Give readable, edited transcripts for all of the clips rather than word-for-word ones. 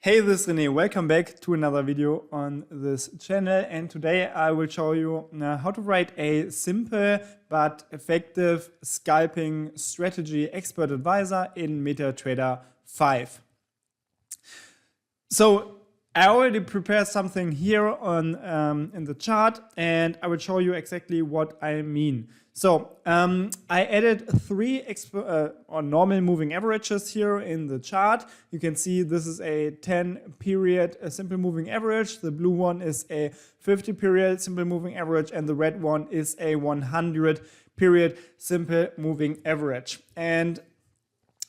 Hey, this is René. Welcome back to another video on this channel, and today I will show you how to write a simple but effective scalping strategy expert advisor in MetaTrader 5. So I already prepared something here on in the chart, and I will show you exactly what I mean. So I added three normal moving averages here in the chart. You can see this is a 10 period simple moving average. The blue one is a 50 period simple moving average, and the red one is a 100 period simple moving average. And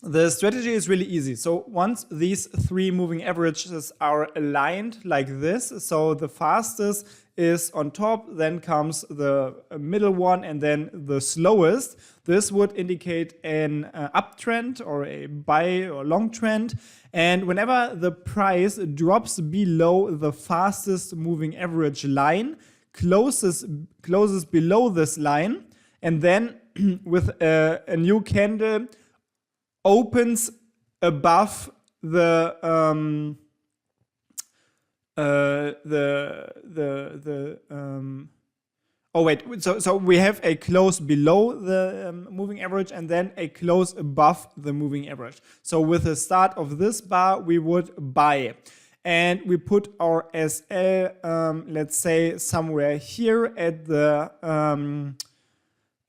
the strategy is really easy. So once these three moving averages are aligned like this, so the fastest is on top, then comes the middle one, and then the slowest. This would indicate an uptrend or a buy or long trend. And whenever the price drops below the fastest moving average line, closes below this line, and then with a new candle opens above the so we have a close below the moving average and then a close above the moving average. So with the start of this bar, we would buy. And we put our SL, let's say, somewhere here at the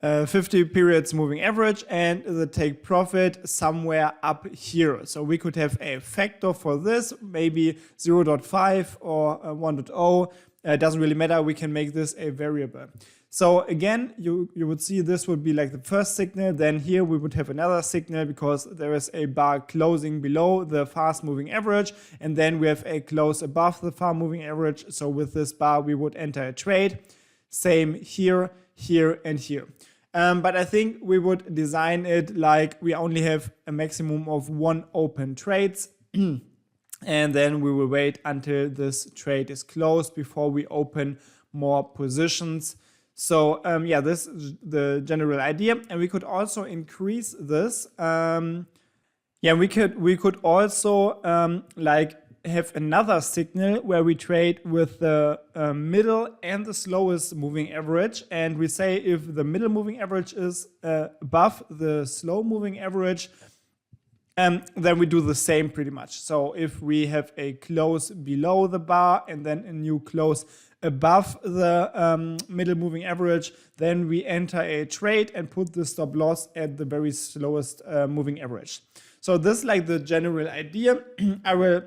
50 periods moving average, and the take profit somewhere up here. So we could have a factor for this, maybe 0.5 or 1.0. It doesn't really matter. We can make this a variable. So again, you would see this would be like the first signal. Then here we would have another signal because there is a bar closing below the fast moving average, and then we have a close above the fast moving average. So with this bar, we would enter a trade. Same here, here, and here. But I think we would design it like we only have a maximum of one open trades. And then we will wait until this trade is closed before we open more positions. So yeah, this is the general idea. And we could also increase this. Yeah, we could also like have another signal where we trade with the middle and the slowest moving average, and we say if the middle moving average is above the slow moving average, then we do the same pretty much. So if we have a close below the bar and then a new close above the middle moving average, then we enter a trade and put the stop loss at the very slowest moving average. So this is like the general idea. I will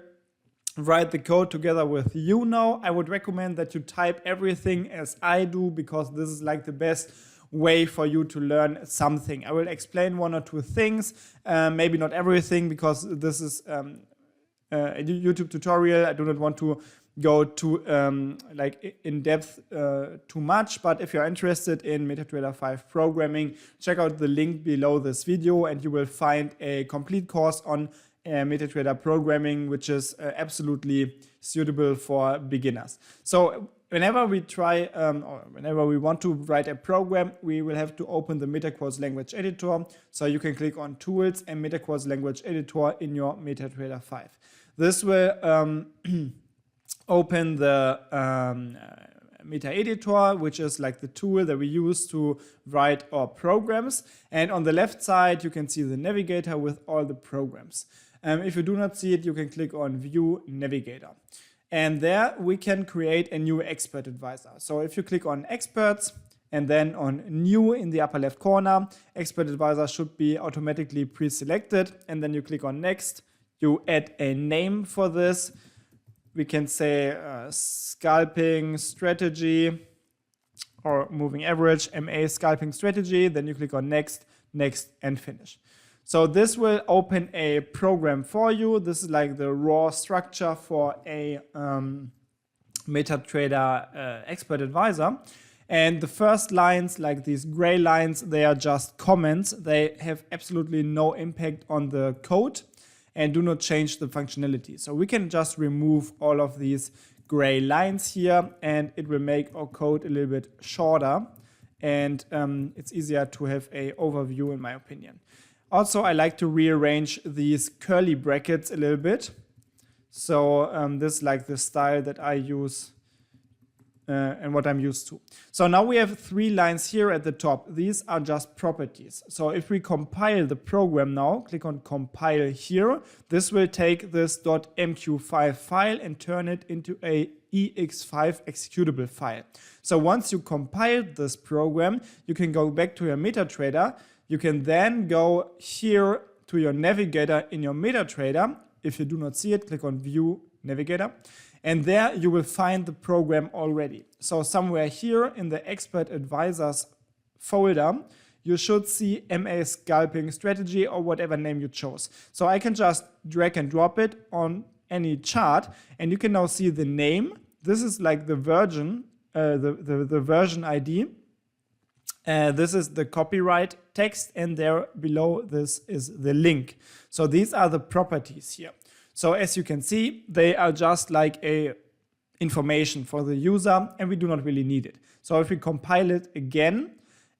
write the code together with you now. I would recommend that you type everything as I do, because this is like the best way for you to learn something. I will explain one or two things, maybe not everything, because this is a YouTube tutorial. I do not want to go too like in depth too much, but if you're interested in MetaTrader 5 programming, check out the link below this video and you will find a complete course on MetaTrader programming, which is absolutely suitable for beginners. So whenever we try or whenever we want to write a program, we will have to open the MetaQuartz language editor. So you can click on Tools and MetaQuartz language editor in your MetaTrader 5. This will open the Meta editor, which is like the tool that we use to write our programs. And on the left side, you can see the navigator with all the programs. If you do not see it, you can click on View Navigator. And there we can create a new expert advisor. So if you click on Experts and then on New in the upper left corner, Expert Advisor should be automatically pre-selected. And then you click on Next. You add a name for this. We can say Scalping Strategy or Moving Average, MA Scalping Strategy. Then you click on Next, Next, and Finish. So this will open a program for you. This is like the raw structure for a MetaTrader expert advisor. And the first lines, like these gray lines, they are just comments. They have absolutely no impact on the code and do not change the functionality. So we can just remove all of these gray lines here, and it will make our code a little bit shorter. And it's easier to have an overview, in my opinion. Also, I like to rearrange these curly brackets a little bit. So this is like the style that I use and what I'm used to. So now we have 3 lines here at the top. These are just properties. So if we compile the program now, click on compile here, this will take this .mq5 file and turn it into a ex5 executable file. So once you compiled this program, you can go back to your MetaTrader. You can then go here to your navigator in your MetaTrader. If you do not see it, click on View Navigator. And there you will find the program already. So somewhere here in the Expert Advisors folder, you should see MA Scalping Strategy or whatever name you chose. So I can just drag and drop it on any chart, and you can now see the name. This is like the version, the version ID. This is the copyright text, and there below this is the link. So these are the properties here. So as you can see, they are just like a information for the user, and we do not really need it. So if we compile it again,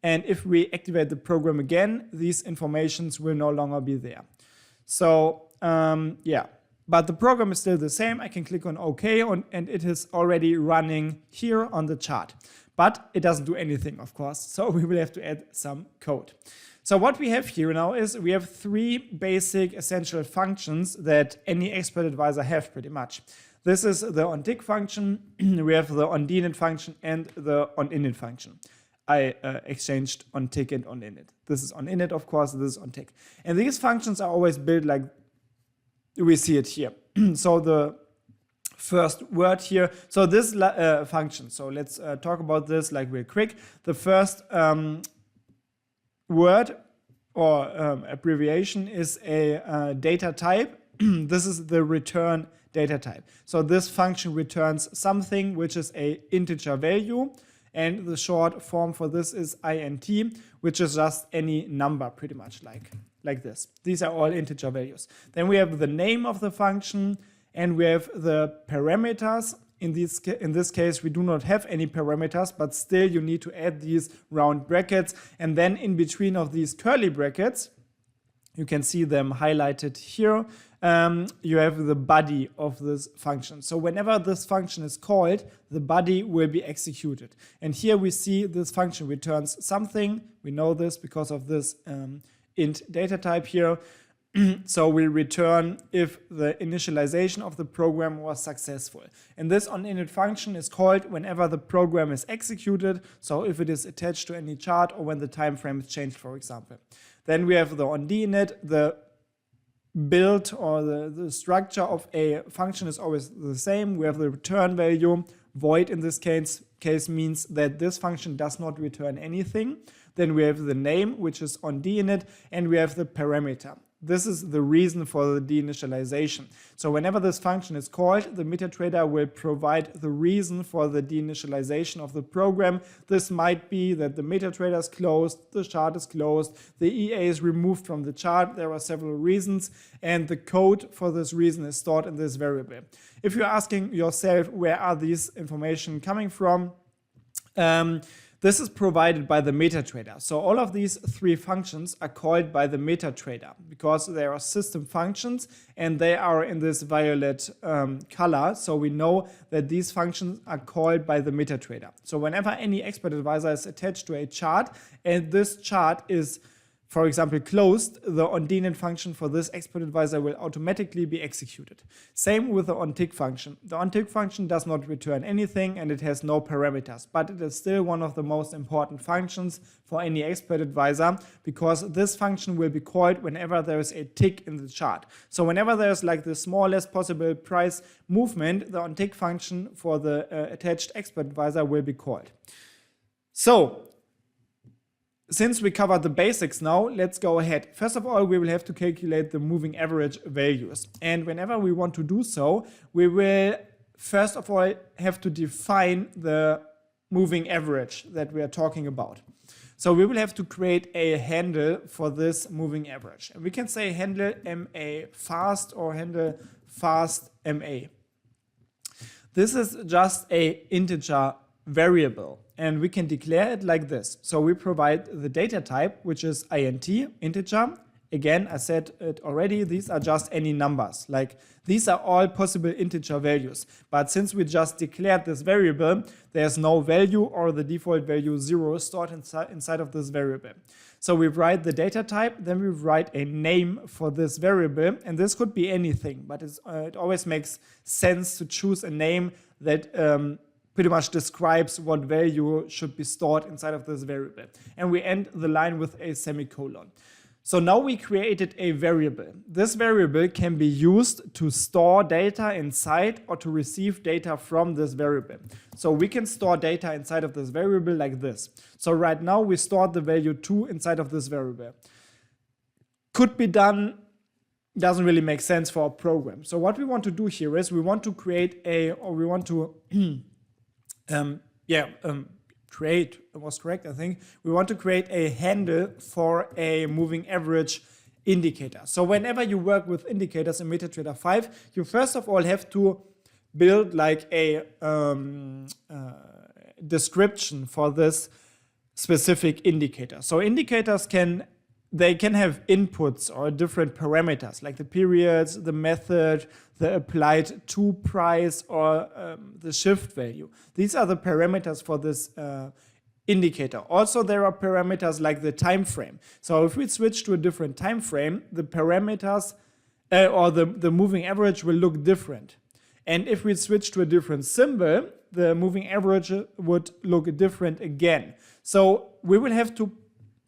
and if we activate the program again, these informations will no longer be there. So yeah, but the program is still the same. I can click on OK, and it is already running here on the chart. But it doesn't do anything, of course, so we will have to add some code. So what we have here now is we have 3 basic essential functions that any expert advisor have pretty much. This is the onTick function, we have the onDinit function, and the onInit function. I exchanged onTick and onInit. This is onInit, of course, this is onTick. And these functions are always built like we see it here. So the first word here, so this function, so let's talk about this like real quick. The first word or abbreviation is a data type. This is the return data type. So this function returns something which is a integer value, and the short form for this is int, which is just any number pretty much like this. These are all integer values. Then we have the name of the function, and we have the parameters. In this case, we do not have any parameters, but still you need to add these round brackets. And then in between of these curly brackets, you can see them highlighted here, you have the body of this function. So whenever this function is called, the body will be executed. And here we see this function returns something. We know this because of this int data type here. So we return if the initialization of the program was successful. And this onInit function is called whenever the program is executed, so if it is attached to any chart or when the time frame is changed, for example. Then we have the onDinit. The build or the structure of a function is always the same. We have the return value. Void in this case means that this function does not return anything. Then we have the name, which is onDinit, and we have the parameter. This is the reason for the deinitialization. So whenever this function is called, the MetaTrader will provide the reason for the deinitialization of the program. This might be that the MetaTrader is closed, the chart is closed, the EA is removed from the chart. There are several reasons, and the code for this reason is stored in this variable. If you're asking yourself, where are these information coming from? This is provided by the MetaTrader. So all of these 3 functions are called by the MetaTrader because they are system functions and they are in this violet color. So we know that these functions are called by the MetaTrader. So whenever any expert advisor is attached to a chart and this chart is, for example, closed, the onDinit function for this expert advisor will automatically be executed. Same with the onTick function. The onTick function does not return anything and it has no parameters, but it is still one of the most important functions for any expert advisor because this function will be called whenever there is a tick in the chart. So whenever there is like the smallest possible price movement, the onTick function for the attached expert advisor will be called. So, since we covered the basics now, let's go ahead. First of all, we will have to calculate the moving average values. And whenever we want to do so, we will first of all have to define the moving average that we are talking about. So we will have to create a handle for this moving average. And we can say handle MA fast or handle fast MA. This is just an integer variable. And we can declare it like this. So we provide the data type, which is int, integer, again, I said it already, these are just any numbers. Like these are all possible integer values. But since we just declared this variable, there's no value or the default value 0 stored inside of this variable. So we write the data type, then we write a name for this variable, and this could be anything, but it always makes sense to choose a name that pretty much describes what value should be stored inside of this variable. And we end the line with a semicolon. So now we created a variable. This variable can be used to store data inside or to receive data from this variable. So we can store data inside of this variable like this. So right now we stored the value 2 inside of this variable. Could be done, doesn't really make sense for a program. So what we want to do here is we want to create create, was correct, I think. We want to create a handle for a moving average indicator. So whenever you work with indicators in MetaTrader 5, you first of all have to build like a description for this specific indicator. So indicators can have inputs or different parameters like the periods, the method, the applied to price, or the shift value. These are the parameters for this indicator. Also, there are parameters like the time frame. So if we switch to a different time frame, the parameters or the moving average will look different. And if we switch to a different symbol, the moving average would look different again. So we will have to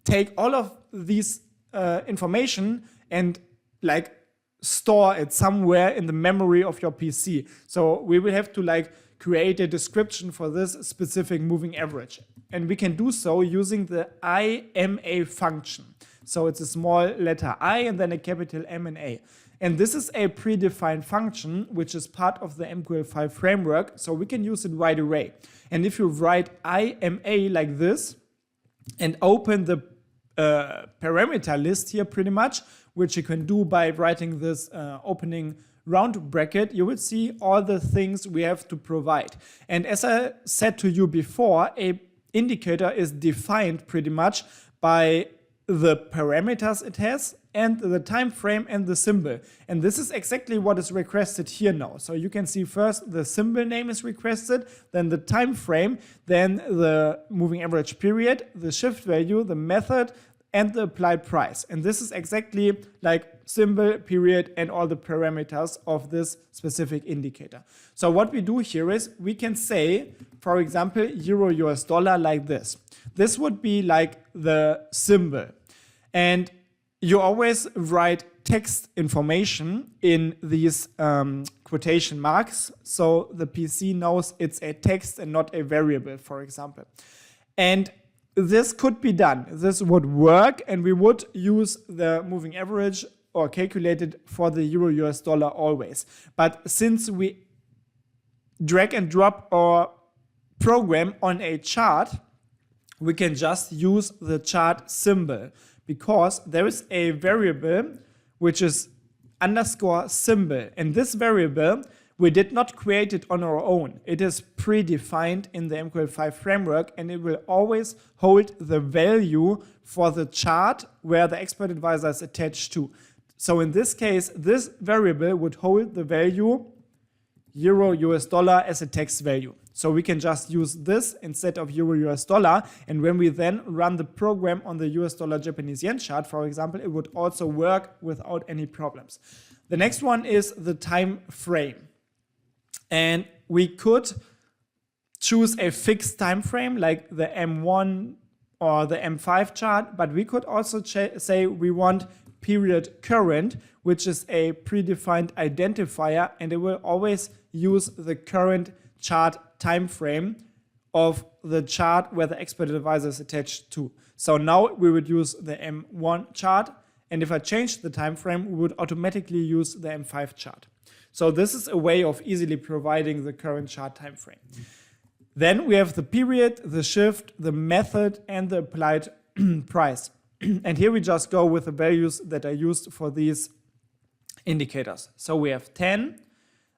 take all of these information and like store it somewhere in the memory of your PC. So we will have to like create a description for this specific moving average. And we can do so using the IMA function. So it's a small letter I and then a capital M and A. And this is a predefined function which is part of the mql5 framework, so we can use it right away. And if you write IMA like this and open the parameter list here pretty much, which you can do by writing this opening round bracket, you will see all the things we have to provide. And as I said to you before, a indicator is defined pretty much by the parameters it has and the time frame and the symbol. And this is exactly what is requested here now. So you can see first the symbol name is requested, then the time frame, then the moving average period, the shift value, the method, and the applied price. And this is exactly like symbol, period, and all the parameters of this specific indicator. So what we do here is we can say, for example, euro US dollar like this. This would be like the symbol. And you always write text information in these quotation marks, so the PC knows it's a text and not a variable, for example. And this could be done. This would work, and we would use the moving average or calculate it for the euro US dollar always. But since we drag and drop our program on a chart, we can just use the chart symbol, because there is a variable which is underscore symbol. And this variable, we did not create it on our own. It is predefined in the mql5 framework, and it will always hold the value for the chart where the expert advisor is attached to. So in this case, this variable would hold the value euro US dollar as a text value. So we can just use this instead of euro US dollar, and when we then run the program on the US dollar Japanese yen chart, for example, it would also work without any problems. The next one is the time frame. And we could choose a fixed time frame like the M1 or the M5 chart, but we could also say we want period current, which is a predefined identifier, and it will always use the current chart time frame of the chart where the expert advisor is attached to. So now we would use the M1 chart, and if I change the time frame, we would automatically use the M5 chart. So this is a way of easily providing the current chart time frame. Then we have the period, the shift, the method, and the applied price. And here we just go with the values that are used for these indicators. So we have 10,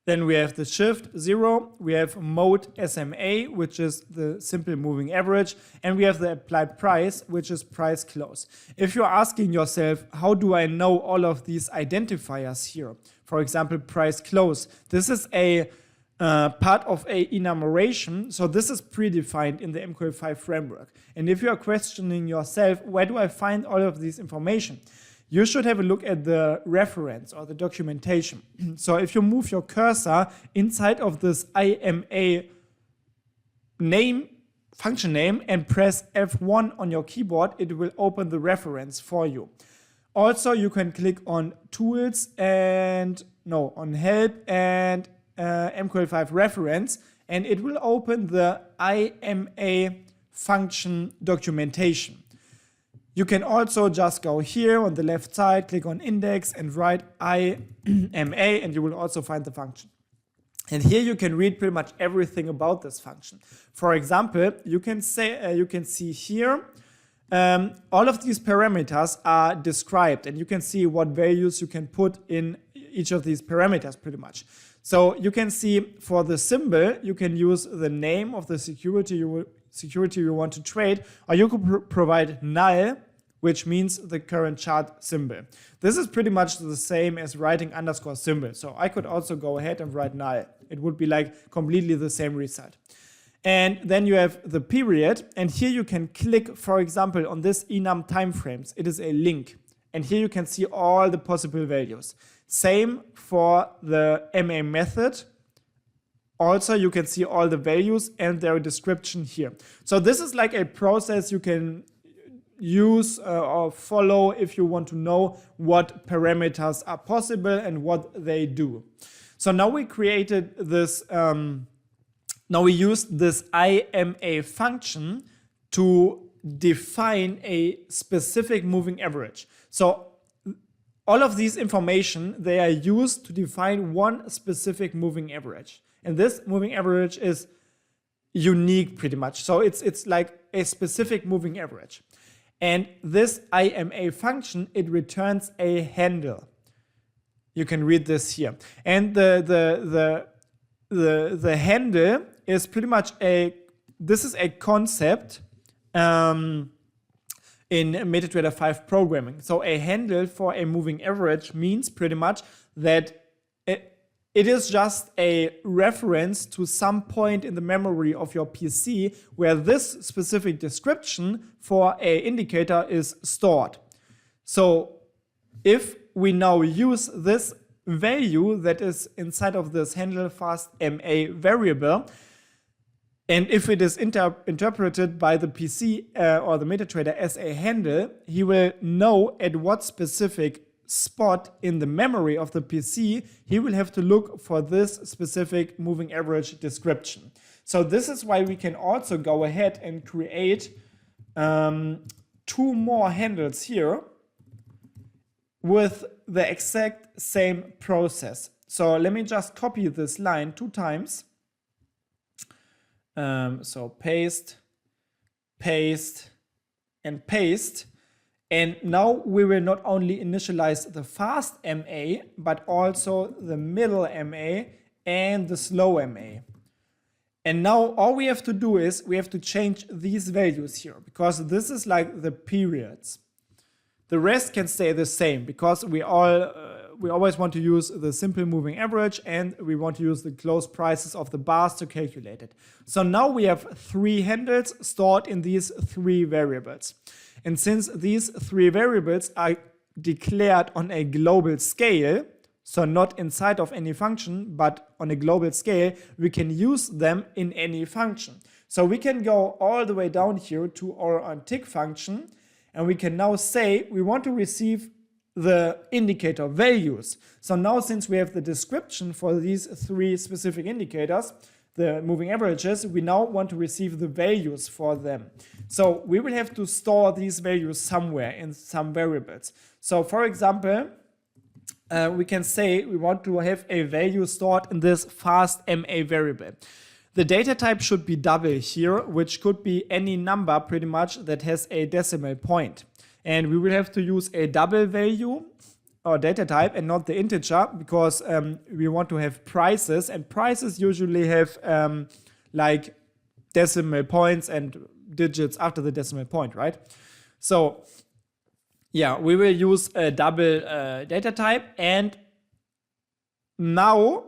Then we have the shift 0, we have mode SMA, which is the simple moving average, and we have the applied price, which is price close. If you're asking yourself, how do I know all of these identifiers here? For example, price close. This is a part of a enumeration, so this is predefined in the mql5 framework. And if you are questioning yourself, where do I find all of this information? You should have a look at the reference or the documentation. So if you move your cursor inside of this IMA name, function name, and press F1 on your keyboard, it will open the reference for you. Also, you can click on Tools and, on Help and mql5 reference, and it will open the IMA function documentation. You can also just go here on the left side, click on index and write IMA, and you will also find the function. And here you can read pretty much everything about this function. For example, you can see here all of these parameters are described, and you can see what values you can put in each of these parameters pretty much. So you can see for the symbol, you can use the name of the security you want to trade, or you could provide null, which means the current chart symbol. This is pretty much the same as writing underscore symbol. So I could also go ahead and write null. It would be like completely the same result. And then you have the period, and here you can click, for example, on this enum timeframes. It is a link, and here you can see all the possible values. Same for the MA method. Also, you can see all the values and their description here. So this is like a process you can use or follow if you want to know what parameters are possible and what they do. So now we created this, now we used this IMA function to define a specific moving average. So all of these information, they are used to define one specific moving average. And this moving average is unique pretty much. So it's like a specific moving average. And this IMA function, it returns a handle. You can read this here. And the handle is pretty much this is a concept in MetaTrader 5 programming. So a handle for a moving average means pretty much that it is just a reference to some point in the memory of your PC where this specific description for an indicator is stored. So if we now use this value that is inside of this handle fast MA variable, and if it is interpreted by the PC or the MetaTrader as a handle, he will know at what specific spot in the memory of the PC he will have to look for this specific moving average description. So this is why we can also go ahead and create 2 more handles here with the exact same process. So let me just copy this line 2 times. So paste, paste, and paste. And now we will not only initialize the fast MA, but also the middle MA and the slow MA. And now all we have to do is we have to change these values here, because this is like the periods. The rest can stay the same because we always want to use the simple moving average, and we want to use the close prices of the bars to calculate it. So now we have 3 handles stored in these 3 variables. And since these 3 variables are declared on a global scale, so not inside of any function, but on a global scale, we can use them in any function. So we can go all the way down here to our tick function, and we can now say we want to receive the indicator values. So now, since we have the description for these 3 specific indicators, the moving averages, we now want to receive the values for them. So we will have to store these values somewhere in some variables. So for example, we can say we want to have a value stored in this fast MA variable. The data type should be double here, which could be any number pretty much that has a decimal point. And we will have to use a double value or data type and not the integer, because we want to have prices, and prices usually have like decimal points and digits after the decimal point, right? So yeah, we will use a double data type, and now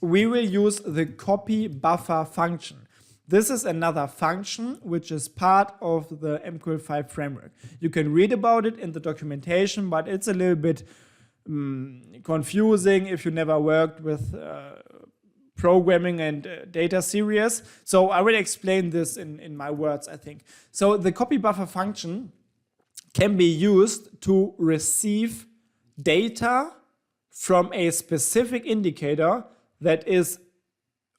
we will use the copy buffer function. This is another function which is part of the mql5 framework. You can read about it in the documentation, but it's a little bit confusing if you never worked with programming and data series. So I will explain this in my words, I think. So the copy buffer function can be used to receive data from a specific indicator that is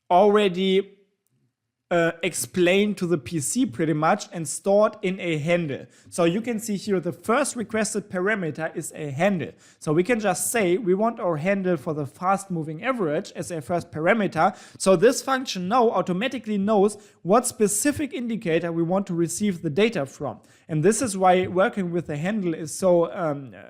already explained to the PC pretty much and stored in a handle. So you can see here the first requested parameter is a handle. So we can just say we want our handle for the fast moving average as a first parameter. So this function now automatically knows what specific indicator we want to receive the data from. And this is why working with the handle is so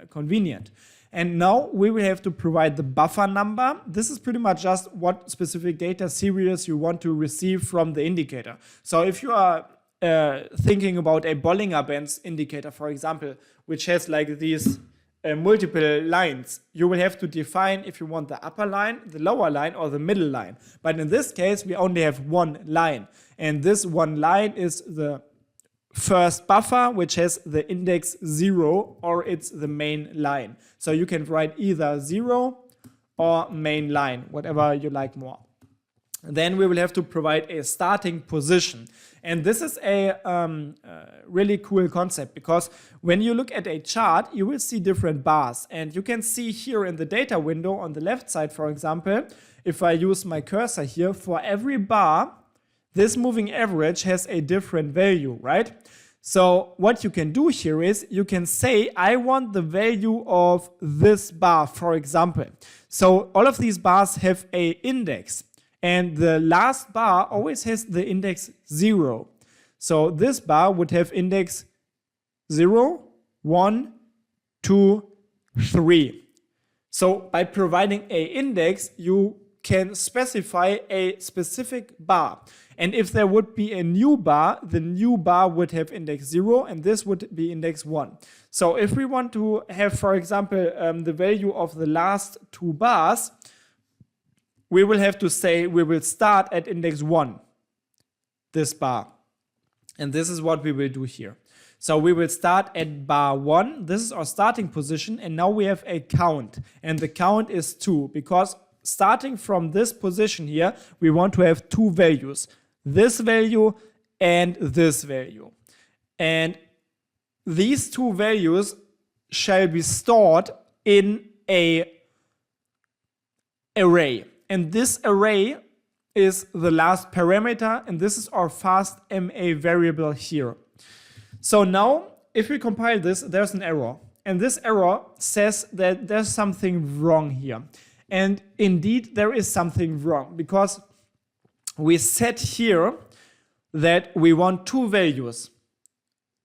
convenient. And now we will have to provide the buffer number. This is pretty much just what specific data series you want to receive from the indicator. So if you are thinking about a Bollinger Bands indicator, for example, which has like these multiple lines, you will have to define if you want the upper line, the lower line, or the middle line. But in this case, we only have one line. And this one line is the first buffer, which has the index 0, or it's the main line. So you can write either 0 or main line, whatever you like more. Then we will have to provide a starting position. And this is a really cool concept, because when you look at a chart, you will see different bars. And you can see here in the data window on the left side, for example, if I use my cursor here, for every bar, this moving average has a different value, right? So what you can do here is you can say, I want the value of this bar, for example. So all of these bars have an index, and the last bar always has the index 0. So this bar would have index 0, 1, 2, 3. So by providing an index, you can specify a specific bar. And if there would be a new bar, the new bar would have index 0, and this would be index 1. So if we want to have, for example, the value of the last two bars, we will have to say we will start at index 1, this bar. And this is what we will do here. So we will start at bar 1. This is our starting position, and now we have a count. And the count is 2, because starting from this position here, we want to have two values. This value and this value. And these two values shall be stored in an array. And this array is the last parameter, and this is our fast MA variable here. So now, if we compile this, there's an error. And this error says that there's something wrong here. And indeed, there is something wrong, because we set here that we want two values.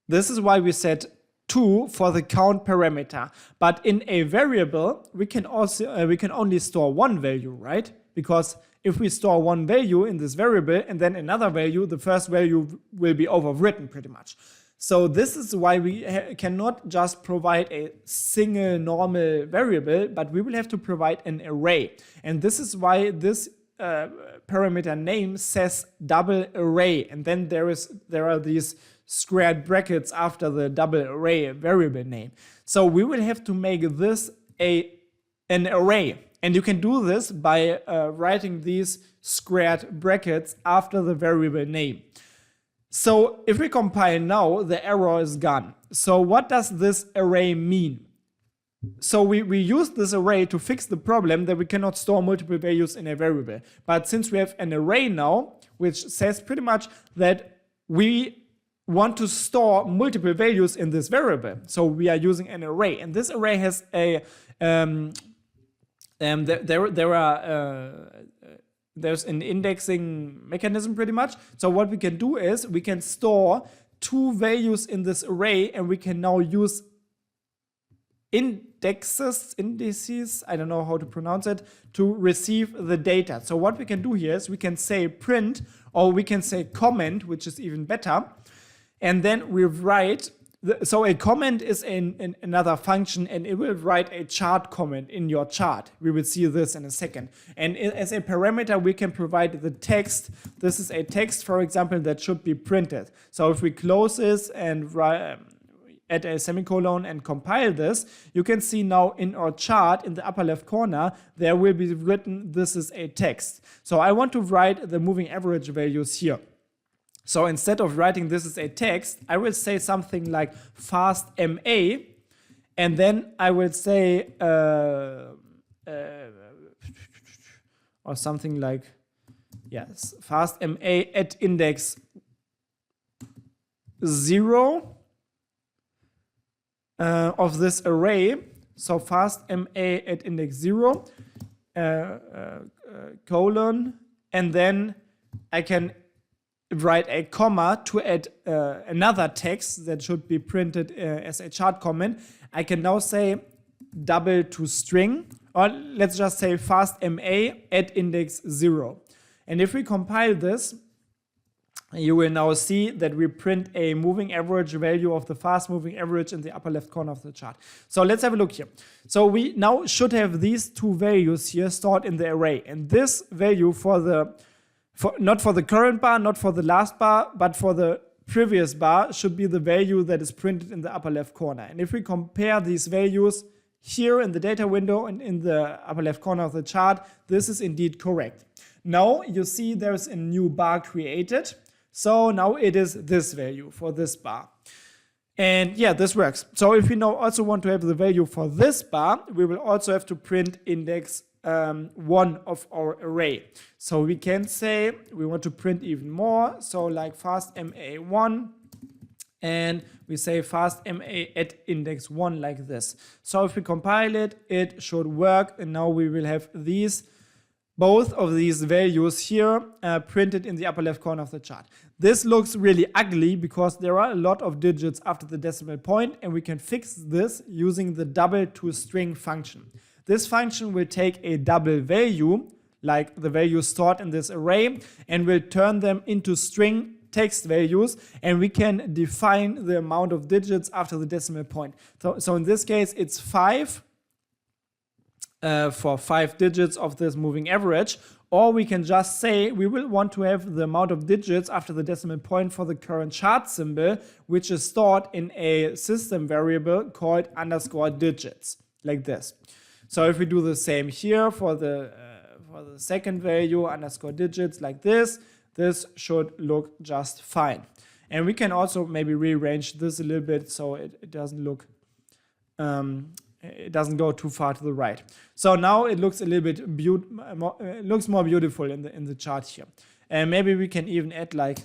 This is why we set 2 for the count parameter. But in a variable, we can only store one value, right? Because if we store one value in this variable and then another value, the first value will be overwritten pretty much. So this is why we cannot just provide a single normal variable, but we will have to provide an array. And this is why this parameter name says double array. And then there are these squared brackets after the double array variable name. So we will have to make this an array. And you can do this by writing these squared brackets after the variable name. So if we compile now, the error is gone. So what does this array mean? So we use this array to fix the problem that we cannot store multiple values in a variable. But since we have an array now, which says pretty much that we want to store multiple values in this variable, so we are using an array. And this array has a there's an indexing mechanism pretty much. So what we can do is we can store two values in this array, and we can now use indices, I don't know how to pronounce it, to receive the data. So what we can do here is we can say print, or we can say comment, which is even better. And then we write, so a comment is another function, and it will write a chart comment in your chart. We will see this in a second. And as a parameter, we can provide the text. This is a text, for example, that should be printed. So if we close this and add a semicolon and compile this, you can see now in our chart in the upper left corner, there will be written, this is a text. So I want to write the moving average values here. So instead of writing this is a text, I will say something like fast MA, and then I will say, or something like, yes, fast MA at index 0 of this array. So fast MA at index 0, colon, and then I can write a comma to add another text that should be printed as a chart comment. I can now say double to string, or let's just say fast MA at index 0. And if we compile this, you will now see that we print a moving average value of the fast moving average in the upper left corner of the chart. So let's have a look here. So we now should have these two values here stored in the array. And this value not for the current bar, not for the last bar, but for the previous bar should be the value that is printed in the upper left corner. And if we compare these values here in the data window and in the upper left corner of the chart, this is indeed correct. Now you see there's a new bar created. So now it is this value for this bar. And yeah, this works. So if we now also want to have the value for this bar, we will also have to print index 1 of our array. So we can say we want to print even more. So like fast MA1, and we say fast MA at index 1 like this. So if we compile it, it should work. And now we will have both of these values here printed in the upper left corner of the chart. This looks really ugly because there are a lot of digits after the decimal point, and we can fix this using the double to string function. This function will take a double value, like the value stored in this array, and will turn them into string text values, and we can define the amount of digits after the decimal point. So in this case, it's 5 for 5 digits of this moving average, or we can just say we will want to have the amount of digits after the decimal point for the current chart symbol, which is stored in a system variable called _digits, like this. So if we do the same here for the second value _digits like this, this should look just fine. And we can also maybe rearrange this a little bit so it doesn't look it doesn't go too far to the right. So now it looks a little bit looks more beautiful in the chart here. And maybe we can even add like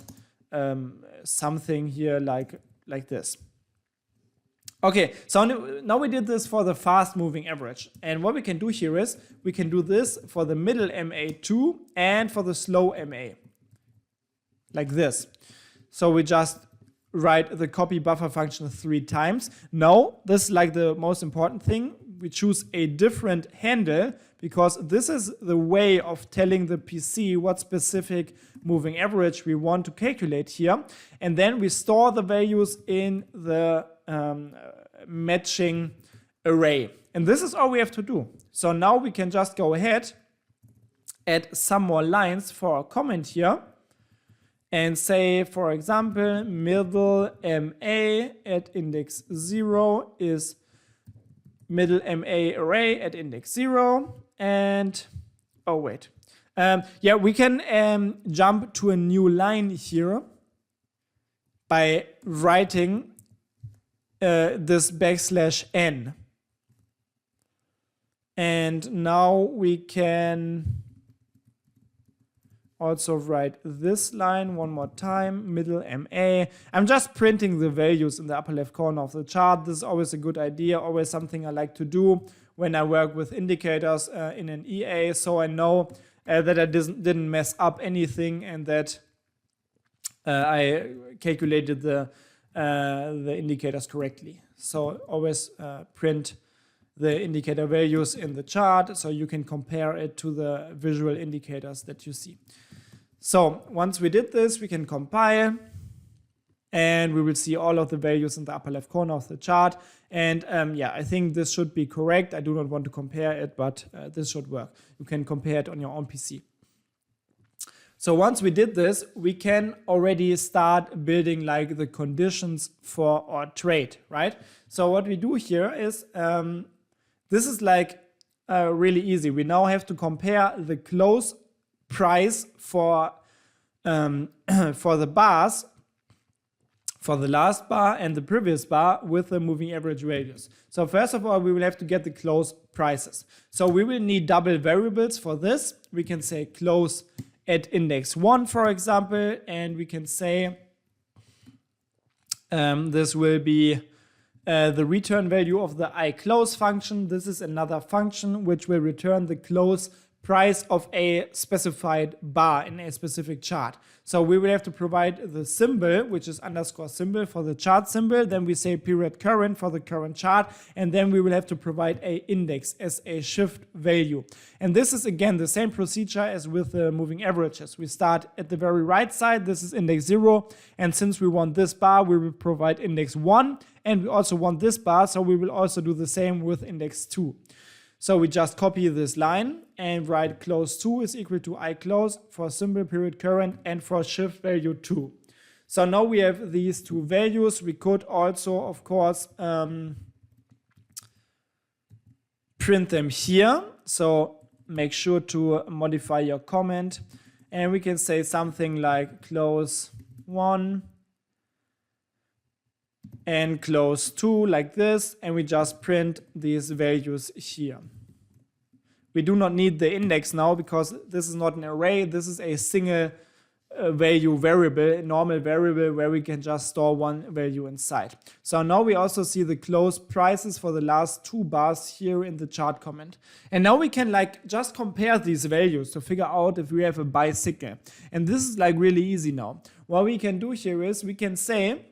something here like this. Okay, so now we did this for the fast moving average. And what we can do here is we can do this for the middle MA2 and for the slow MA. Like this. So we just write the copy buffer function 3 times. Now, this is like the most important thing. We choose a different handle because this is the way of telling the PC what specific moving average we want to calculate here. And then we store the values in the matching array. And this is all we have to do. So now we can just go ahead, add some more lines for our comment here, and say, for example, middle MA at index 0 is middle MA array at index 0. And, oh wait. Yeah, we can jump to a new line here by writing this \n. And now we can also write this line one more time, middle MA. I'm just printing the values in the upper left corner of the chart. This is always a good idea, always something I like to do when I work with indicators in an EA, so I know that I didn't mess up anything and that I calculated the indicators correctly. So always print the indicator values in the chart, so you can compare it to the visual indicators that you see. So once we did this, we can compile, and we will see all of the values in the upper left corner of the chart. And yeah, I think this should be correct. I do not want to compare it, but this should work. You can compare it on your own PC. So once we did this, we can already start building like the conditions for our trade, right? So what we do here is, this is like really easy. We now have to compare the close price for the bars, for the last bar and the previous bar with the moving average values. So first of all, we will have to get the close prices. So we will need double variables for this. We can say close at index 1, for example, and we can say this will be the return value of the iClose function. This is another function which will return the close price of a specified bar in a specific chart. So we will have to provide the symbol, which is underscore symbol for the chart symbol. Then we say period current for the current chart. And then we will have to provide a index as a shift value. And this is again the same procedure as with the moving averages. We start at the very right side. This is index 0. And since we want this bar, we will provide index 1. And we also want this bar. So we will also do the same with index 2. So we just copy this line and write close 2 is equal to iClose for symbol period current and for shift value 2. So now we have these two values. We could also, of course, print them here. So make sure to modify your comment. And we can say something like close 1 and close 2 like this, and we just print these values here. We do not need the index now because this is not an array. This is a single value variable, a normal variable where we can just store one value inside. So now we also see the close prices for the last two bars here in the chart comment. And now we can like just compare these values to figure out if we have a buy signal. And this is like really easy now. What we can do here is we can say,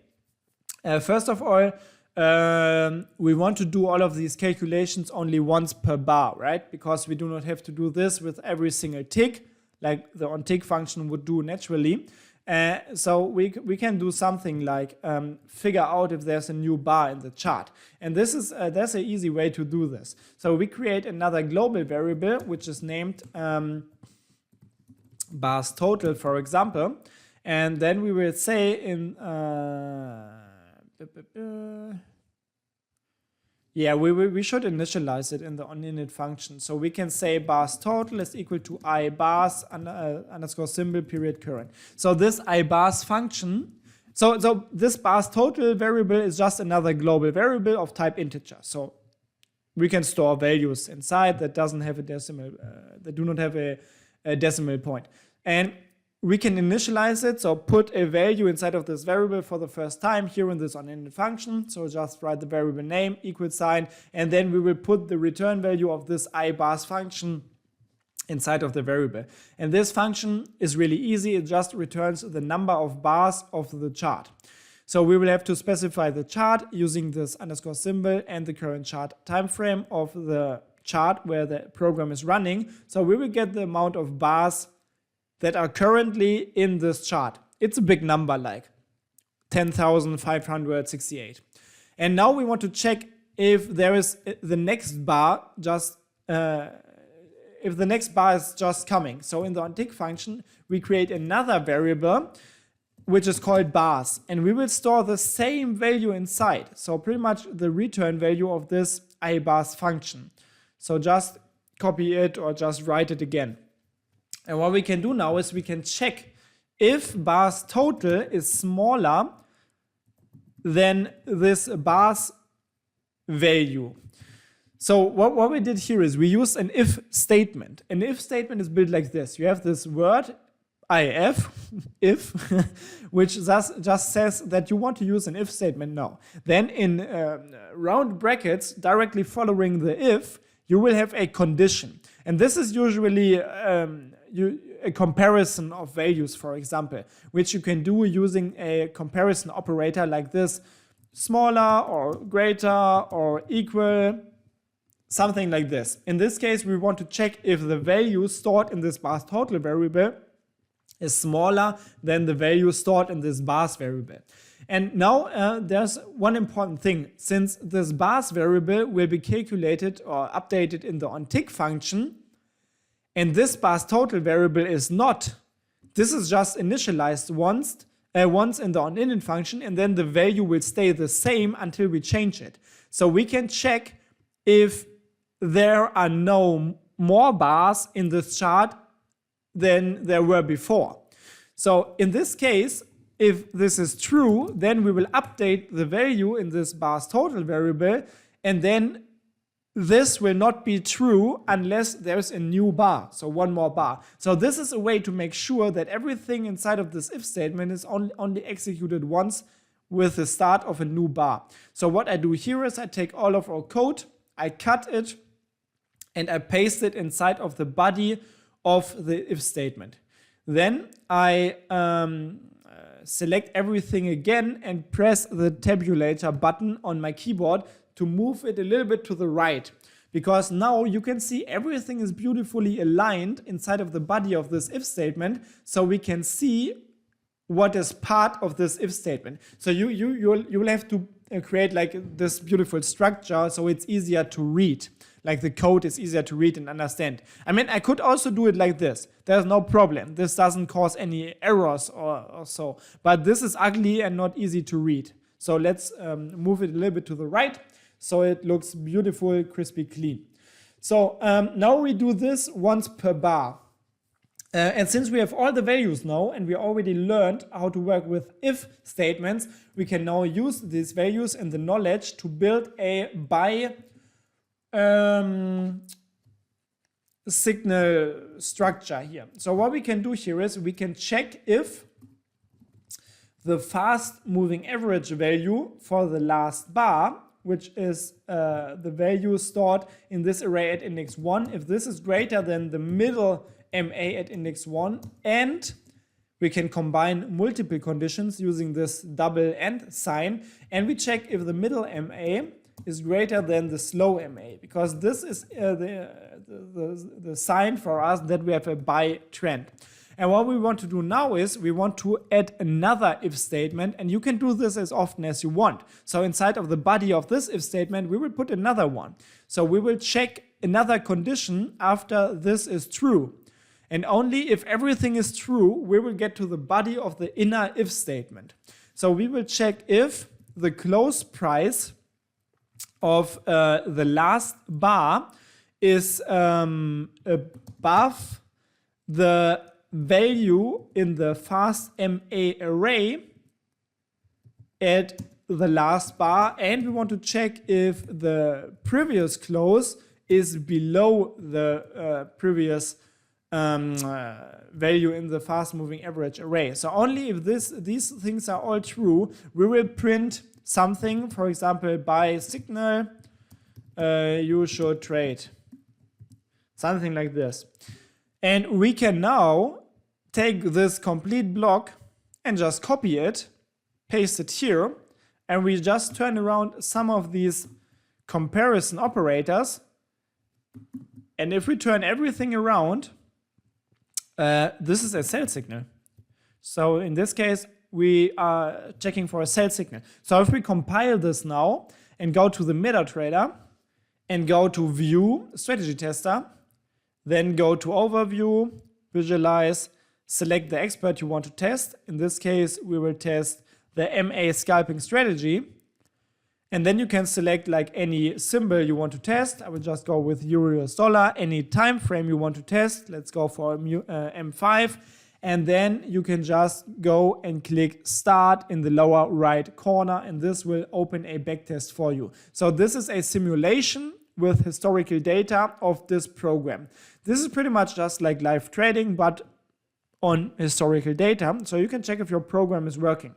first of all, we want to do all of these calculations only once per bar, right? Because we do not have to do this with every single tick, like the onTick function would do naturally. So we can do something like figure out if there's a new bar in the chart. And this is that's an easy way to do this. So we create another global variable, which is named bars total, for example. And then we will say in yeah, we should initialize it in the onInit function. So we can say bars total is equal to I bars underscore symbol period current. So this I bars function, so this bars total variable is just another global variable of type integer. So we can store values inside that doesn't have a decimal, that do not have a decimal point. And we can initialize it, so put a value inside of this variable for the first time here in this onInit function. So just write the variable name, equal sign, and then we will put the return value of this ibars function inside of the variable. And this function is really easy. It just returns the number of bars of the chart. So we will have to specify the chart using this underscore symbol and the current chart time frame of the chart where the program is running. So we will get the amount of bars that are currently in this chart. It's a big number, like 10,568. And now we want to check if there is the next bar just if the next bar is just coming. So in the onTick function, we create another variable which is called bars, and we will store the same value inside. So pretty much the return value of this ibars function. So just copy it or just write it again. And what we can do now is we can check if bars total is smaller than this bars value. So what we did here is we used an if statement. An if statement is built like this. You have this word if, which just says that you want to use an if statement now. Then in round brackets, directly following the if, you will have a condition. And this is usually a comparison of values, for example, which you can do using a comparison operator like this, smaller or greater or equal something like this. In this case, we want to check if the value stored in this bars total variable is smaller than the value stored in this bars variable. And now there's one important thing. Since this bars variable will be calculated or updated in the onTick function, and this bars total variable is not, this is just initialized once in the onInit function, and then the value will stay the same until we change it. So we can check if there are no more bars in this chart than there were before. So in this case, if this is true, then we will update the value in this bars total variable, and then this will not be true unless there's a new bar, so one more bar. So this is a way to make sure that everything inside of this if statement is only executed once with the start of a new bar. So what I do here is I take all of our code, I cut it, and I paste it inside of the body of the if statement. Then I select everything again and press the tabulator button on my keyboard to move it a little bit to the right, because now you can see everything is beautifully aligned inside of the body of this if statement, so we can see what is part of this if statement. So you will have to create like this beautiful structure so it's easier to read. Like the code is easier to read and understand. I mean, I could also do it like this. There's no problem. This doesn't cause any errors or so. But this is ugly and not easy to read. So let's move it a little bit to the right so it looks beautiful, crispy, clean. So now we do this once per bar. And since we have all the values now and we already learned how to work with if statements, we can now use these values and the knowledge to build a by signal structure here. So what we can do here is we can check if the fast moving average value for the last bar, which is the value stored in this array at index 1, if this is greater than the middle MA at index 1, and we can combine multiple conditions using this double AND sign, and we check if the middle MA is greater than the slow MA, because this is the sign for us that we have a by trend. And what we want to do now is we want to add another if statement, and you can do this as often as you want. So inside of the body of this if statement, we will put another one. So we will check another condition after this is true. And only if everything is true, we will get to the body of the inner if statement. So we will check if the close price of the last bar is above the value in the fast MA array at the last bar, and we want to check if the previous close is below the previous value in the fast moving average array. So only if these things are all true, we will print something, for example, by signal you should trade. Something like this. And we can now take this complete block and just copy it, paste it here, and we just turn around some of these comparison operators. And if we turn everything around, this is a sell signal. So in this case, we are checking for a sell signal. So if we compile this now and go to the MetaTrader and go to View, Strategy Tester, then go to Overview, Visualize, select the expert you want to test. In this case, we will test the MA scalping strategy. And then you can select like any symbol you want to test. I will just go with Euro US dollar. Any time frame you want to test. Let's go for M5. And then you can just go and click Start in the lower right corner, and this will open a backtest for you. So this is a simulation with historical data of this program. This is pretty much just like live trading, but on historical data. So you can check if your program is working.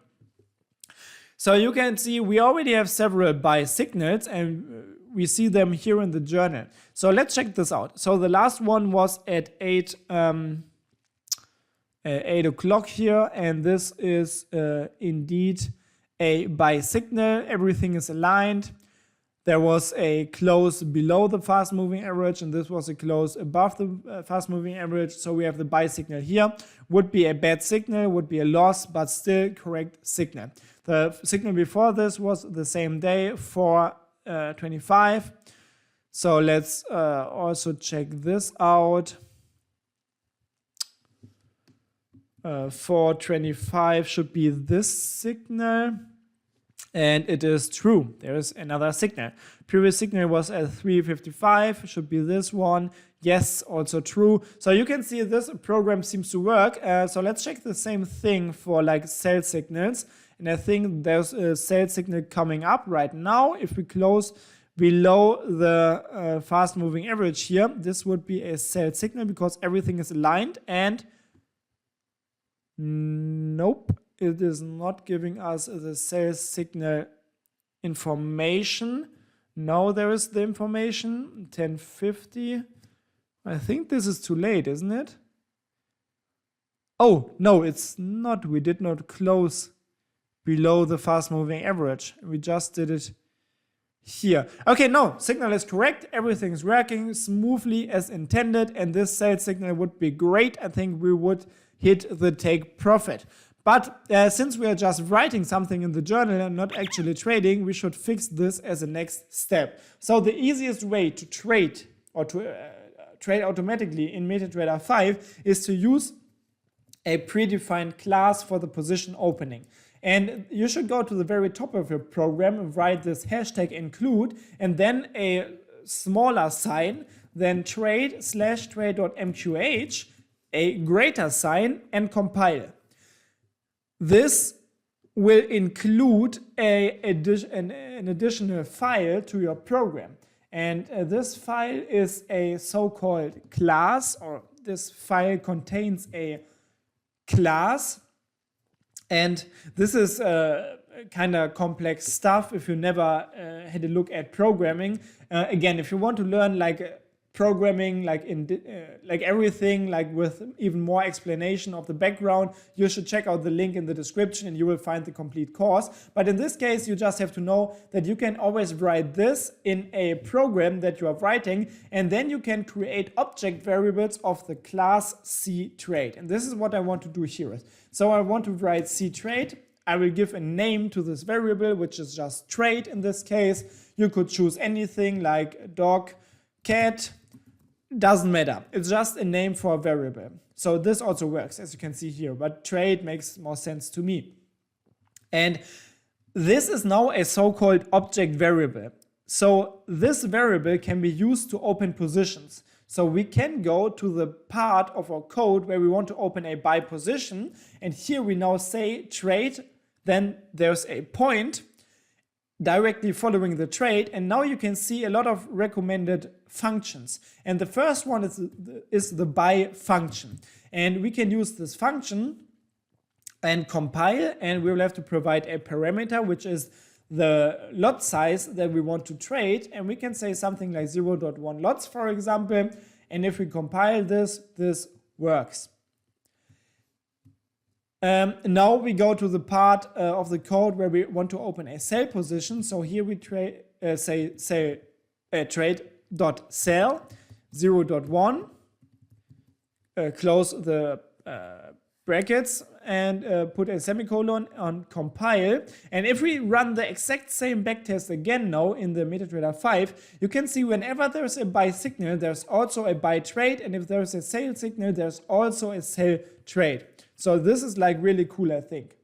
So you can see we already have several buy signals, and we see them here in the journal. So let's check this out. So the last one was at 8 o'clock here, and this is indeed a buy signal. Everything is aligned. there was a close below the fast moving average, and this was a close above the fast moving average. So we have the buy signal here. Would be a bad signal, would be a loss, but still correct signal. The signal before this was the same day, 425. So let's also check this out. 425 should be this signal. And it is true. There is another signal. Previous signal was at 355. Should be this one. Yes, also true. So you can see this program seems to work. So let's check the same thing for like sell signals. And I think there's a sell signal coming up right now. If we close below the fast moving average here, this would be a sell signal because everything is aligned. And nope. It is not giving us the sell signal information. Now there is the information, 1050. I think this is too late, isn't it? Oh, no, it's not. We did not close below the fast moving average. We just did it here. Okay, no, signal is correct. Everything is working smoothly as intended. And this sell signal would be great. I think we would hit the take profit. But since we are just writing something in the journal and not actually trading, we should fix this as a next step. So the easiest way to trade or to trade automatically in MetaTrader 5 is to use a predefined class for the position opening. And you should go to the very top of your program and write this hashtag include and then a smaller sign, then trade/trade.mqh, a greater sign, and compile. This will include an additional file to your program. And this file is a so-called class, or this file contains a class. And this is kind of complex stuff if you never had a look at programming. Again, if you want to learn like programming, like everything, like with even more explanation of the background, you should check out the link in the description and you will find the complete course. But in this case, you just have to know that you can always write this in a program that you are writing, and then you can create object variables of the class ctrade. And this is what I want to do here. So I want to write ctrade. I will give a name to this variable, which is just trade in this case. You could choose anything like dog, cat, doesn't matter. It's just a name for a variable. So this also works, as you can see here, but trade makes more sense to me. And this is now a so-called object variable. So this variable can be used to open positions. So we can go to the part of our code where we want to open a buy position. And here we now say trade, then there's a point directly following the trade, and now you can see a lot of recommended functions. And the first one is the buy function. And we can use this function and compile, and we will have to provide a parameter, which is the lot size that we want to trade. And we can say something like 0.1 lots, for example. And if we compile this, this works. Now we go to the part of the code where we want to open a sell position. So here we trade trade.sell 0.1, close the brackets and put a semicolon on compile. And if we run the exact same backtest again now in the MetaTrader 5, you can see whenever there's a buy signal, there's also a buy trade. And if there's a sell signal, there's also a sell trade. So this is like really cool, I think.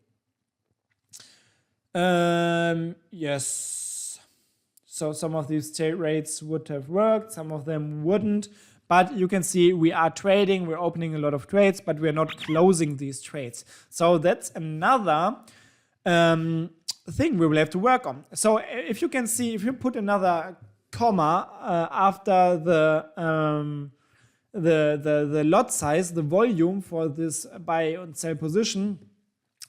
Yes. So some of these trade rates would have worked, some of them wouldn't. But you can see we are trading, we're opening a lot of trades, but we're not closing these trades. So that's another thing we will have to work on. So if you can see, if you put another comma after the lot size, the volume for this buy and sell position,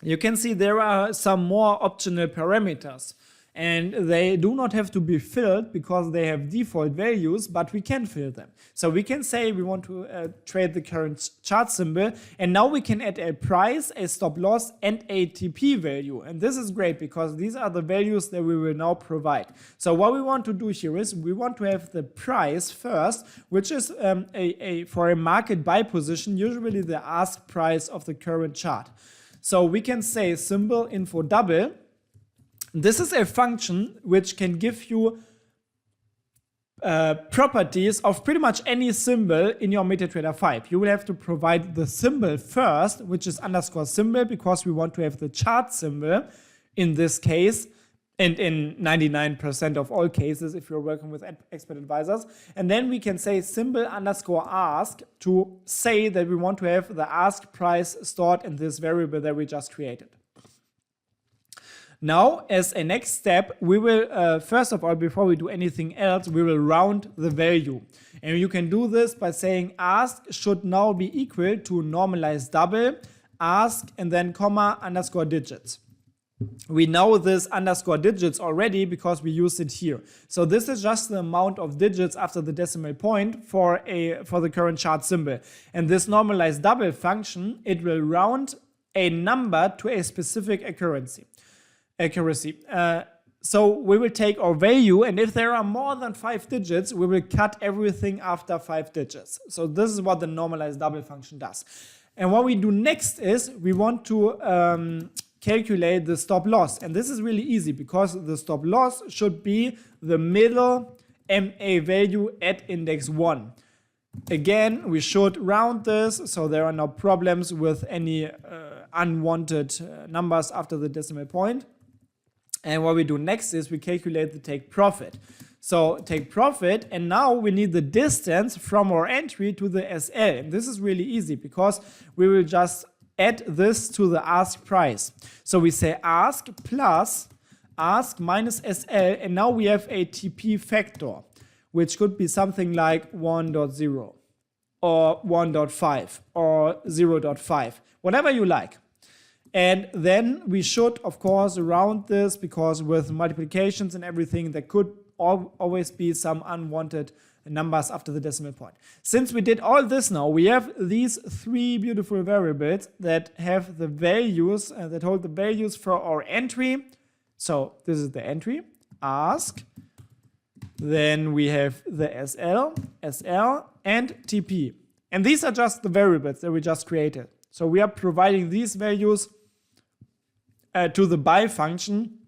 you can see there are some more optional parameters. and they do not have to be filled because they have default values, but we can fill them. So we can say we want to trade the current chart symbol, and now we can add a price, a stop loss, and a TP value. And this is great because these are the values that we will now provide. So what we want to do here is we want to have the price first, which is for a market buy position, usually the ask price of the current chart. So we can say symbol info double. This is a function which can give you properties of pretty much any symbol in your MetaTrader 5. You will have to provide the symbol first, which is underscore symbol, because we want to have the chart symbol in this case, and in 99% of all cases if you're working with expert advisors. And then we can say symbol underscore ask to say that we want to have the ask price stored in this variable that we just created. Now, as a next step, we will, first of all, before we do anything else, we will round the value. And you can do this by saying ask should now be equal to normalize double, ask, and then comma, underscore digits. We know this underscore digits already because we use it here. So this is just the amount of digits after the decimal point for the current chart symbol. And this normalize double function, it will round a number to a specific accuracy. So we will take our value, and if there are more than 5 digits, we will cut everything after 5 digits. So this is what the normalize double function does. And what we do next is we want to calculate the stop loss. And this is really easy because the stop loss should be the middle MA value at index 1. Again, we should round this so there are no problems with any unwanted numbers after the decimal point. And what we do next is we calculate the take profit. So take profit, and now we need the distance from our entry to the SL. And this is really easy because we will just add this to the ask price. So we say ask plus ask minus SL, and now we have a TP factor, which could be something like 1.0 or 1.5 or 0.5, whatever you like. And then we should, of course, round this because with multiplications and everything, there could always be some unwanted numbers after the decimal point. Since we did all this now, we have these 3 beautiful variables that have the values, that hold the values for our entry. So this is the entry, ask. Then we have the SL, and TP. And these are just the variables that we just created. So we are providing these values to the buy function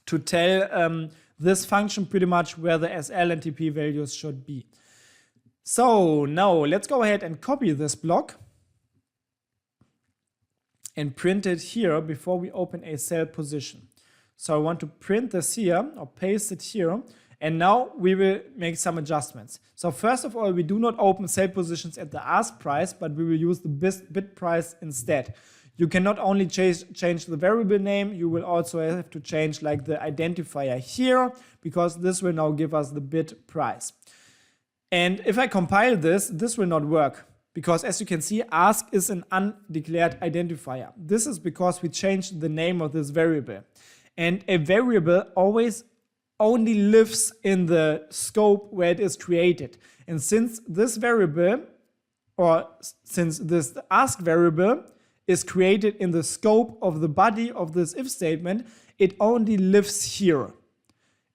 to tell this function pretty much where the SL and TP values should be. So now let's go ahead and copy this block and print it here before we open a sell position. So I want to print this here or paste it here, and now we will make some adjustments. So first of all, we do not open sell positions at the ask price, but we will use the bid price instead. You can not only change the variable name, you will also have to change like the identifier here, because this will now give us the bid price. And if I compile this, this will not work, because as you can see, ask is an undeclared identifier. This is because we changed the name of this variable. And a variable always only lives in the scope where it is created. And since this variable, or since this ask variable is created in the scope of the body of this if statement, it only lives here.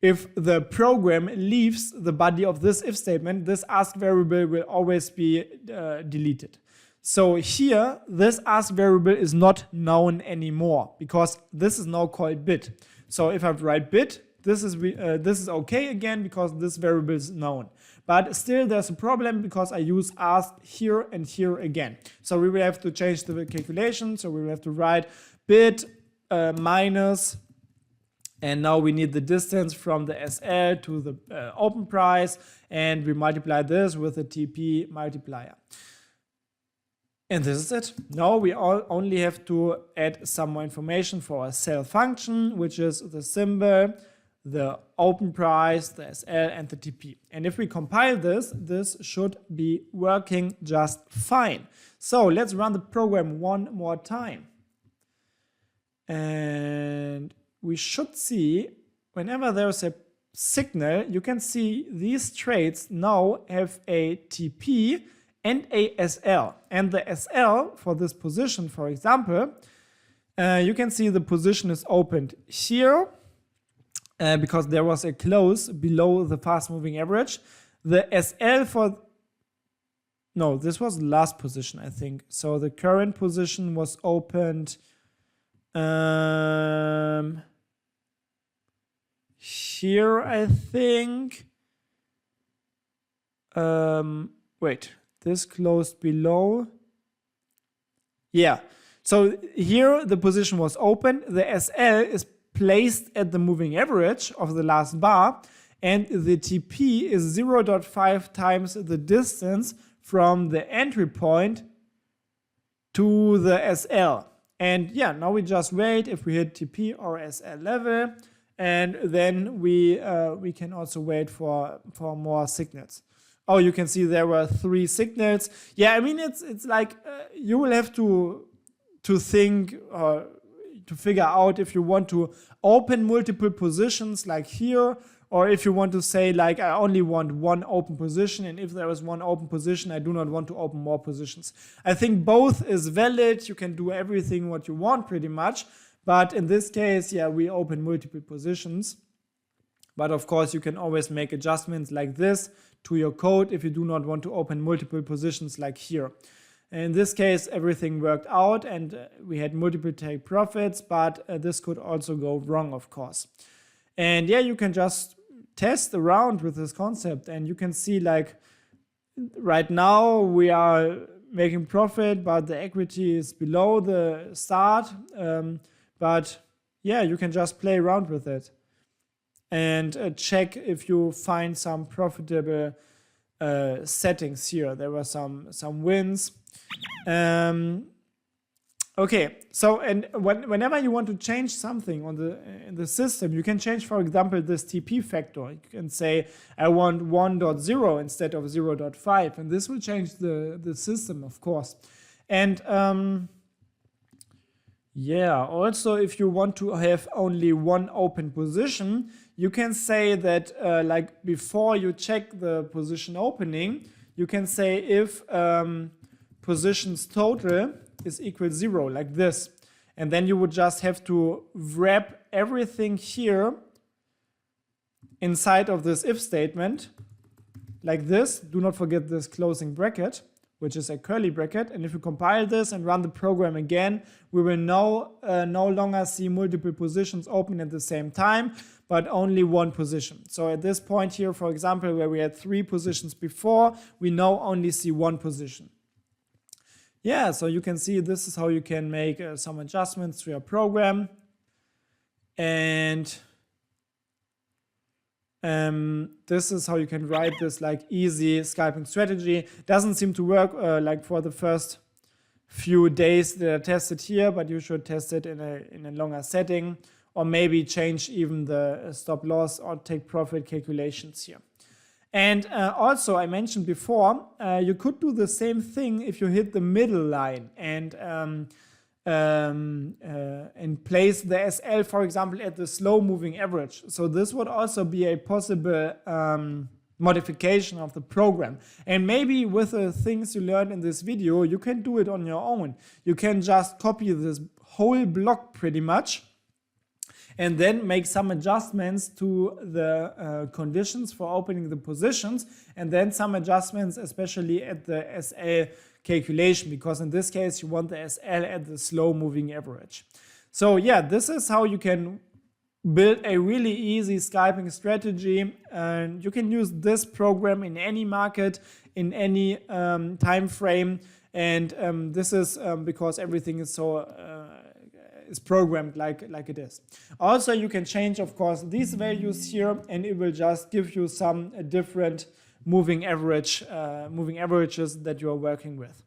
If the program leaves the body of this if statement, this ask variable will always be deleted. So here, this ask variable is not known anymore because this is now called bid. So if I write bid, this is okay again because this variable is known. But still there's a problem because I use ask here and here again. So we will have to change the calculation. So we will have to write bid minus, and now we need the distance from the SL to the open price, and we multiply this with the TP multiplier. And this is it. Now we only have to add some more information for our sell function, which is the symbol, the open price, the SL, and the TP. And if we compile this, this should be working just fine. So let's run the program one more time. And we should see whenever there's a signal, you can see these trades now have a TP and a SL. And the SL for this position, for example, you can see the position is opened here because there was a close below the fast moving average. The SL for, no, this was the last position, I think. So the current position was opened here, I think. Wait, this closed below. Yeah, so here the position was open. The SL is placed at the moving average of the last bar, and the TP is 0.5 times the distance from the entry point to the SL. And yeah, now we just wait if we hit TP or SL level, and then we can also wait for more signals. Oh, you can see there were 3 signals. Yeah, I mean it's like you will have to think or to figure out if you want to open multiple positions like here, or if you want to say like I only want one open position, and if there is one open position, I do not want to open more positions. I think both is valid. You can do everything what you want pretty much, but in this case, yeah, we open multiple positions. But of course, you can always make adjustments like this to your code if you do not want to open multiple positions like here. In this case, everything worked out and we had multiple take profits, but this could also go wrong, of course. And yeah, you can just test around with this concept, and you can see like right now we are making profit, but the equity is below the start. But yeah, you can just play around with it and check if you find some profitable settings here. There were some wins. Okay, so and whenever you want to change something on in the system, you can change, for example, this TP factor. You can say I want 1.0 instead of 0.5, and this will change the system, of course. And yeah, also if you want to have only one open position, you can say that like before you check the position opening, you can say if positions total is equal 0, like this. And then you would just have to wrap everything here inside of this if statement, like this. Do not forget this closing bracket, which is a curly bracket. And if you compile this and run the program again, we will no longer see multiple positions open at the same time, but only one position. So at this point here, for example, where we had 3 positions before, we now only see 1 position. Yeah, so you can see this is how you can make some adjustments to your program. And this is how you can write this like easy scalping strategy. Doesn't seem to work like for the first few days that I tested here, but you should test it in a longer setting, or maybe change even the stop loss or take profit calculations here. And also, I mentioned before, you could do the same thing if you hit the middle line and place the SL, for example, at the slow moving average. So this would also be a possible modification of the program. And maybe with the things you learned in this video, you can do it on your own. You can just copy this whole block pretty much, and then make some adjustments to the conditions for opening the positions, and then some adjustments especially at the SL calculation, because in this case you want the SL at the slow moving average. So yeah, this is how you can build a really easy scalping strategy, and you can use this program in any market, in any time frame, and this is because everything is so is programmed like it is. Also, you can change, of course, these values here, and it will just give you some different moving averages that you are working with.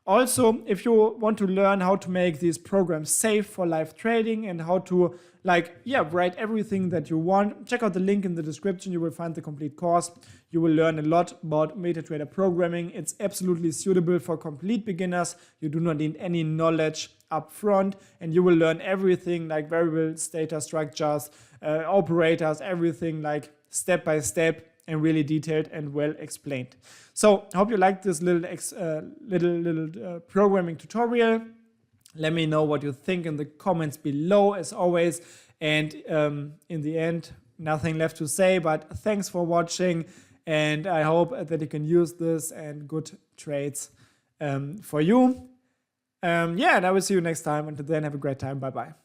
Also, if you want to learn how to make these programs safe for live trading and how to write everything that you want, check out the link in the description. You will find the complete course. You will learn a lot about MetaTrader programming. It's absolutely suitable for complete beginners. You do not need any knowledge up front, and you will learn everything like variables, data structures, operators, everything like step by step and really detailed and well explained. So I hope you liked this little programming tutorial. Let me know what you think in the comments below, as always. And in the end, nothing left to say, but thanks for watching. And I hope that you can use this and good trades for you. And I will see you next time. Until then, have a great time. Bye-bye.